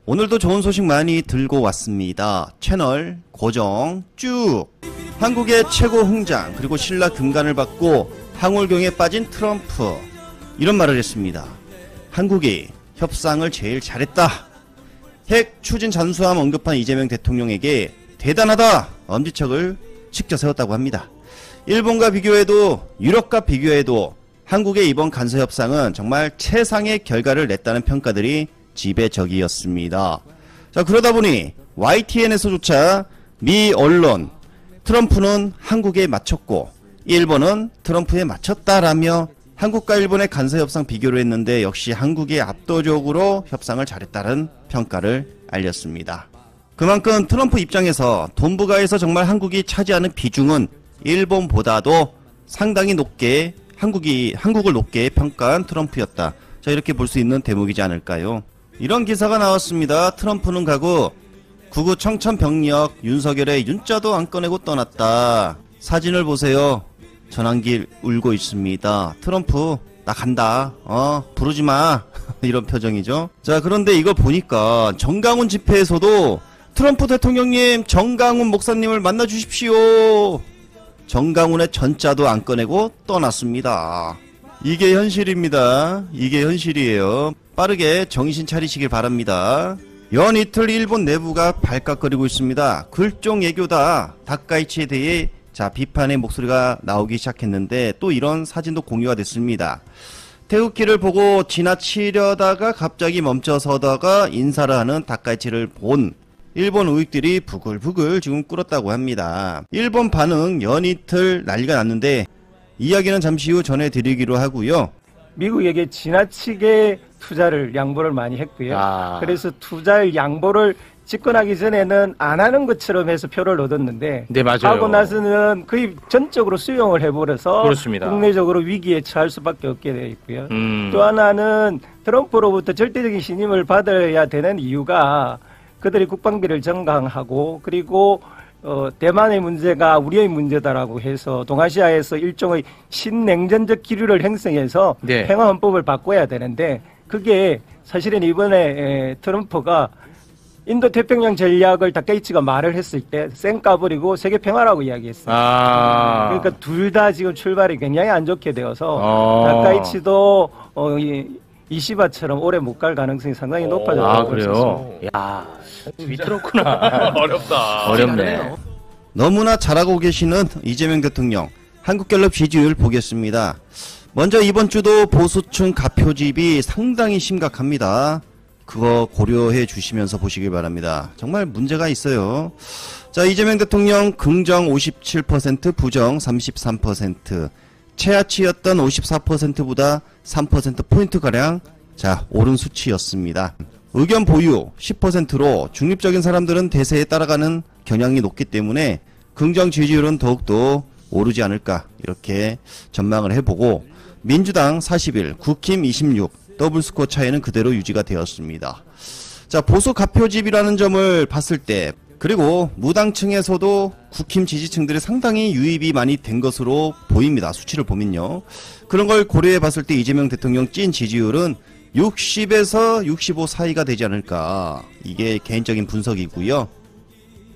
오늘도 좋은 소식 많이 들고 왔습니다. 채널 고정 쭉! 한국의 최고 흥장 그리고 신라 금관을 받고 황홀경에 빠진 트럼프, 이런 말을 했습니다. 한국이 협상을 제일 잘했다. 핵 추진 잠수함 언급한 이재명 대통령에게 대단하다 엄지척을 직접 세웠다고 합니다. 일본과 비교해도, 유럽과 비교해도 한국의 이번 간서협상은 정말 최상의 결과를 냈다는 평가들이 지배적이었습니다. 자, 그러다 보니 YTN에서조차 미 언론 트럼프는 한국에 맞췄고 일본은 트럼프에 맞췄다라며 한국과 일본의 간서협상 비교를 했는데 역시 한국이 압도적으로 협상을 잘했다는 평가를 알렸습니다. 그만큼 트럼프 입장에서 동북아에서 정말 한국이 차지하는 비중은 일본보다도 상당히 높게 한국을 높게 평가한 트럼프였다. 자, 이렇게 볼 수 있는 대목이지 않을까요? 이런 기사가 나왔습니다. 트럼프는 가고 구구 청천벽력 윤석열의 윤자도 안 꺼내고 떠났다. 사진을 보세요. 전환길 울고 있습니다. 트럼프 나 간다. 부르지마. 이런 표정이죠. 자, 그런데 이걸 보니까 정강훈 집회에서도 트럼프 대통령님 정강훈 목사님을 만나 주십시오. 정강훈의 전자도 안 꺼내고 떠났습니다. 이게 현실입니다. 이게 현실이에요. 빠르게 정신 차리시길 바랍니다. 연 이틀 일본 내부가 발칵거리고 있습니다. 글종 애교다. 다카이치에 대해 비판의 목소리가 나오기 시작했는데 또 이런 사진도 공유가 됐습니다. 태극기를 보고 지나치려다가 갑자기 멈춰서다가 인사를 하는 다카이치를 본 일본 우익들이 부글부글 지금 끓었다고 합니다. 일본 반응 연이틀 난리가 났는데 이야기는 잠시 후 전해드리기로 하고요. 미국에게 지나치게 투자를 양보를 많이 했고요. 그래서 투자를 양보를 집권하기 전에는 안 하는 것처럼 해서 표를 얻었는데 네, 맞아요. 하고 나서는 거의 전적으로 수용을 해버려서 그렇습니다. 국내적으로 위기에 처할 수밖에 없게 되어 있고요. 또 하나는 트럼프로부터 절대적인 신임을 받아야 되는 이유가 그들이 국방비를 정강하고 그리고 대만의 문제가 우리의 문제다라고 해서 동아시아에서 일종의 신냉전적 기류를 형성해서 네. 평화헌법을 바꿔야 되는데 그게 사실은 이번에 트럼프가 인도 태평양 전략을 다케이치가 말을 했을 때 쌩 까버리고 세계 평화라고 이야기했어요. 그러니까 둘 다 지금 출발이 굉장히 안 좋게 되어서 다케이치도 이시바처럼 오래 못 갈 가능성이 상당히 높아졌다고 볼 수 있습니다. 야, 위태롭구나. 어렵다. 어렵네. 너무나 잘하고 계시는 이재명 대통령, 한국갤럽 지지율 보겠습니다. 먼저 이번 주도 보수층 가표집이 상당히 심각합니다. 그거 고려해 주시면서 보시길 바랍니다. 정말 문제가 있어요. 자, 이재명 대통령 긍정 57%, 부정 33%, 최하치였던 54%보다 3%포인트가량 오른 수치였습니다. 의견 보유 10%로 중립적인 사람들은 대세에 따라가는 경향이 높기 때문에 긍정 지지율은 더욱더 오르지 않을까 이렇게 전망을 해보고, 민주당 41, 국힘 26, 더블스코어 차이는 그대로 유지가 되었습니다. 자, 보수 가표집이라는 점을 봤을 때, 그리고 무당층에서도 국힘 지지층들이 상당히 유입이 많이 된 것으로 보입니다. 수치를 보면요. 그런 걸 고려해 봤을 때 이재명 대통령 찐 지지율은 60에서 65 사이가 되지 않을까. 이게 개인적인 분석이고요.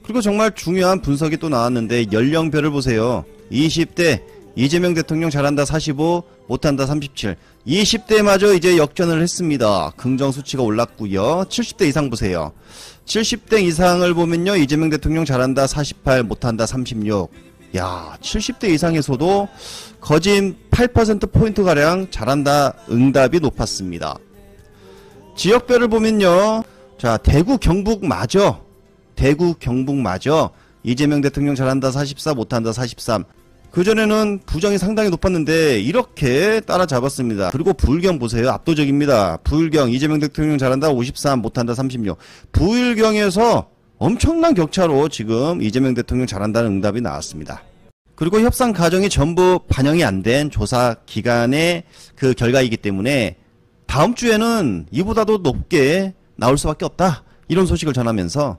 그리고 정말 중요한 분석이 또 나왔는데 연령별을 보세요. 20대 이재명 대통령 잘한다 45, 못한다 37. 20대마저 이제 역전을 했습니다. 긍정 수치가 올랐고요. 70대 이상 보세요. 70대 이상을 보면요, 이재명 대통령 잘한다 48, 못한다 36. 야, 70대 이상에서도 거진 8%포인트가량 잘한다 응답이 높았습니다. 지역별을 보면요, 자, 대구 경북마저 이재명 대통령 잘한다 44, 못한다 43. 그전에는 부정이 상당히 높았는데 이렇게 따라잡았습니다. 그리고 부울경 보세요. 압도적입니다. 부울경 이재명 대통령 잘한다 53, 못한다 36. 부울경에서 엄청난 격차로 지금 이재명 대통령 잘한다는 응답이 나왔습니다. 그리고 협상 과정이 전부 반영이 안 된 조사 기간의 그 결과이기 때문에 다음 주에는 이보다도 높게 나올 수밖에 없다. 이런 소식을 전하면서,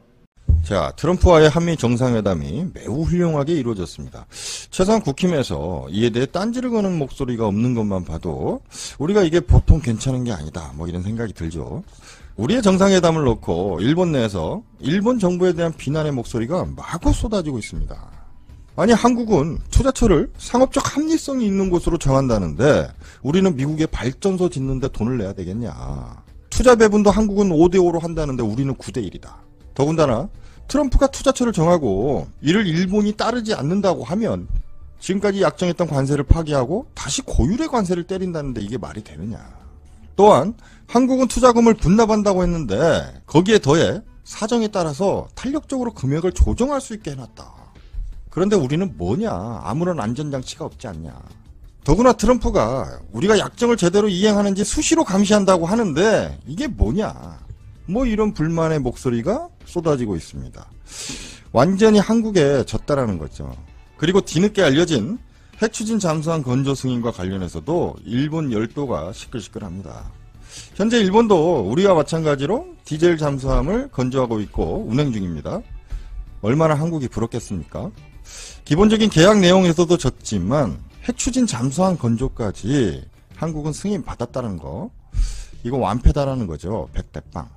자, 트럼프와의 한미 정상회담이 매우 훌륭하게 이루어졌습니다. 최소한 국힘에서 이에 대해 딴지를 거는 목소리가 없는 것만 봐도 우리가 이게 보통 괜찮은 게 아니다, 뭐 이런 생각이 들죠. 우리의 정상회담을 놓고 일본 내에서 일본 정부에 대한 비난의 목소리가 마구 쏟아지고 있습니다. 아니 한국은 투자처를 상업적 합리성이 있는 곳으로 정한다는데 우리는 미국에 발전소 짓는데 돈을 내야 되겠냐. 투자 배분도 한국은 5대5로 한다는데 우리는 9대1이다. 더군다나 트럼프가 투자처를 정하고 이를 일본이 따르지 않는다고 하면 지금까지 약정했던 관세를 파기하고 다시 고율의 관세를 때린다는데 이게 말이 되느냐. 또한 한국은 투자금을 분납한다고 했는데 거기에 더해 사정에 따라서 탄력적으로 금액을 조정할 수 있게 해놨다. 그런데 우리는 뭐냐. 아무런 안전장치가 없지 않냐. 더구나 트럼프가 우리가 약정을 제대로 이행하는지 수시로 감시한다고 하는데 이게 뭐냐. 뭐 이런 불만의 목소리가 쏟아지고 있습니다. 완전히 한국에 졌다라는 거죠. 그리고 뒤늦게 알려진 핵추진 잠수함 건조 승인과 관련해서도 일본 열도가 시끌시끌합니다. 현재 일본도 우리와 마찬가지로 디젤 잠수함을 건조하고 있고 운행 중입니다. 얼마나 한국이 부럽겠습니까? 기본적인 계약 내용에서도 졌지만 핵추진 잠수함 건조까지 한국은 승인 받았다는 거, 이거 완패다라는 거죠. 백대빵.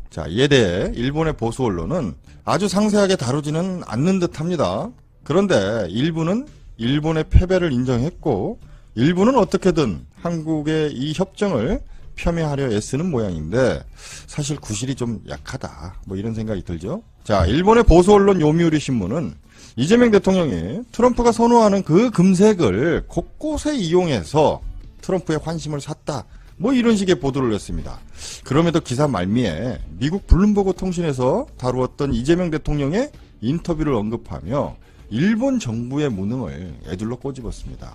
자, 이에 대해 일본의 보수 언론은 아주 상세하게 다루지는 않는 듯합니다. 그런데 일부는 일본의 패배를 인정했고 일부는 어떻게든 한국의 이 협정을 폄훼하려 애쓰는 모양인데 사실 구실이 좀 약하다. 뭐 이런 생각이 들죠. 자, 일본의 보수 언론 요미우리 신문은 이재명 대통령이 트럼프가 선호하는 그 금색을 곳곳에 이용해서 트럼프의 환심을 샀다. 뭐 이런 식의 보도를 했습니다. 그럼에도 기사 말미에 미국 블룸버그 통신에서 다루었던 이재명 대통령의 인터뷰를 언급하며 일본 정부의 무능을 애둘러 꼬집었습니다.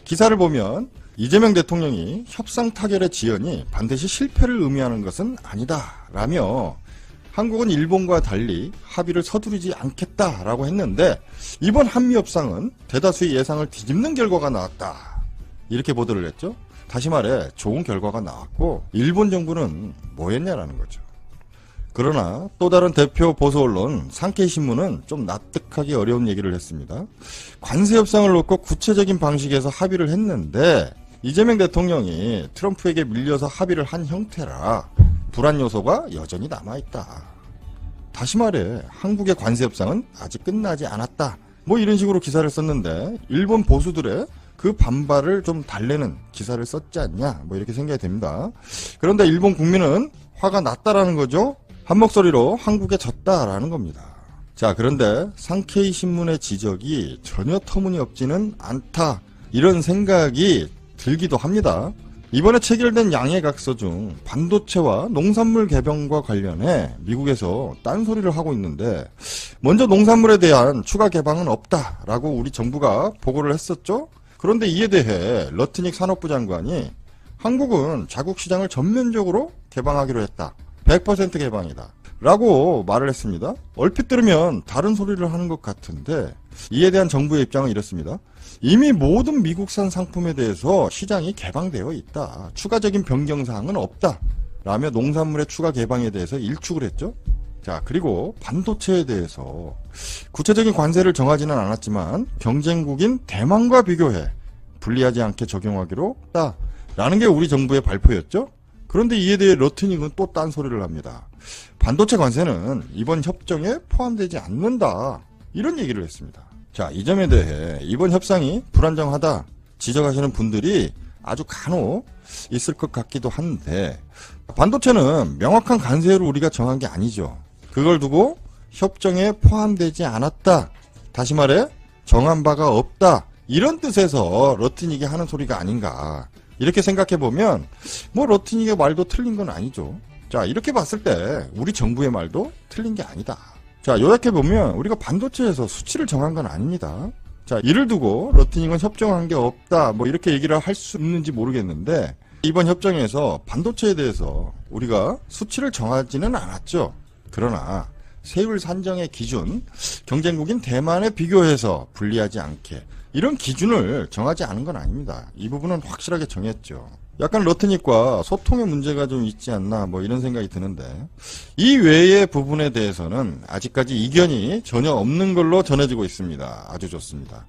기사를 보면 이재명 대통령이 협상 타결의 지연이 반드시 실패를 의미하는 것은 아니다 라며 한국은 일본과 달리 합의를 서두르지 않겠다라고 했는데 이번 한미협상은 대다수의 예상을 뒤집는 결과가 나왔다. 이렇게 보도를 했죠. 다시 말해 좋은 결과가 나왔고 일본 정부는 뭐 했냐라는 거죠. 그러나 또 다른 대표 보수 언론 산케이 신문은 좀 납득하기 어려운 얘기를 했습니다. 관세 협상을 놓고 구체적인 방식에서 합의를 했는데 이재명 대통령이 트럼프에게 밀려서 합의를 한 형태라 불안 요소가 여전히 남아있다. 다시 말해 한국의 관세 협상은 아직 끝나지 않았다. 뭐 이런 식으로 기사를 썼는데 일본 보수들의 그 반발을 좀 달래는 기사를 썼지 않냐. 뭐 이렇게 생각이 됩니다. 그런데 일본 국민은 화가 났다라는 거죠. 한 목소리로 한국에 졌다라는 겁니다. 자, 그런데 산케이 신문의 지적이 전혀 터무니없지는 않다. 이런 생각이 들기도 합니다. 이번에 체결된 양해각서 중 반도체와 농산물 개방과 관련해 미국에서 딴소리를 하고 있는데 먼저 농산물에 대한 추가 개방은 없다라고 우리 정부가 보고를 했었죠. 그런데 이에 대해 러트닉 산업부 장관이 한국은 자국 시장을 전면적으로 개방하기로 했다. 100% 개방이다. 라고 말을 했습니다. 얼핏 들으면 다른 소리를 하는 것 같은데 이에 대한 정부의 입장은 이렇습니다. 이미 모든 미국산 상품에 대해서 시장이 개방되어 있다. 추가적인 변경사항은 없다. 라며 농산물의 추가 개방에 대해서 일축을 했죠. 자, 그리고 반도체에 대해서 구체적인 관세를 정하지는 않았지만 경쟁국인 대만과 비교해 불리하지 않게 적용하기로 했다. 라는 게 우리 정부의 발표였죠. 그런데 이에 대해 러트닉은 또 딴소리를 합니다. 반도체 관세는 이번 협정에 포함되지 않는다. 이런 얘기를 했습니다. 자, 이 점에 대해 이번 협상이 불안정하다 지적하시는 분들이 아주 간혹 있을 것 같기도 한데 반도체는 명확한 관세를 우리가 정한 게 아니죠. 그걸 두고 협정에 포함되지 않았다. 다시 말해 정한 바가 없다. 이런 뜻에서 러트닉이 하는 소리가 아닌가. 이렇게 생각해보면 뭐 러트닉의 말도 틀린 건 아니죠. 자, 이렇게 봤을 때 우리 정부의 말도 틀린 게 아니다. 자, 요약해보면 우리가 반도체에서 수치를 정한 건 아닙니다. 자, 이를 두고 러트닉은 협정한 게 없다. 뭐 이렇게 얘기를 할 수 있는지 모르겠는데 이번 협정에서 반도체에 대해서 우리가 수치를 정하지는 않았죠. 그러나 세율 산정의 기준, 경쟁국인 대만에 비교해서 불리하지 않게 이런 기준을 정하지 않은 건 아닙니다. 이 부분은 확실하게 정했죠. 약간 러트닉과 소통의 문제가 좀 있지 않나 뭐 이런 생각이 드는데 이 외의 부분에 대해서는 아직까지 이견이 전혀 없는 걸로 전해지고 있습니다. 아주 좋습니다.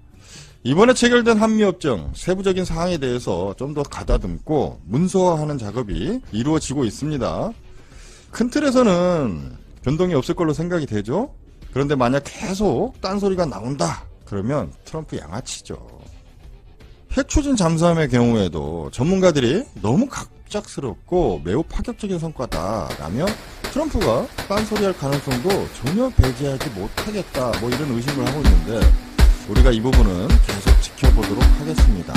이번에 체결된 한미협정 세부적인 사항에 대해서 좀 더 가다듬고 문서화하는 작업이 이루어지고 있습니다. 큰 틀에서는 변동이 없을 걸로 생각이 되죠. 그런데 만약 계속 딴소리가 나온다 그러면 트럼프 양아치죠. 해초진 잠수함의 경우에도 전문가들이 너무 갑작스럽고 매우 파격적인 성과다라면 트럼프가 딴소리할 가능성도 전혀 배제하지 못하겠다 뭐 이런 의심을 하고 있는데 우리가 이 부분은 계속 지켜보도록 하겠습니다.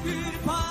Beautiful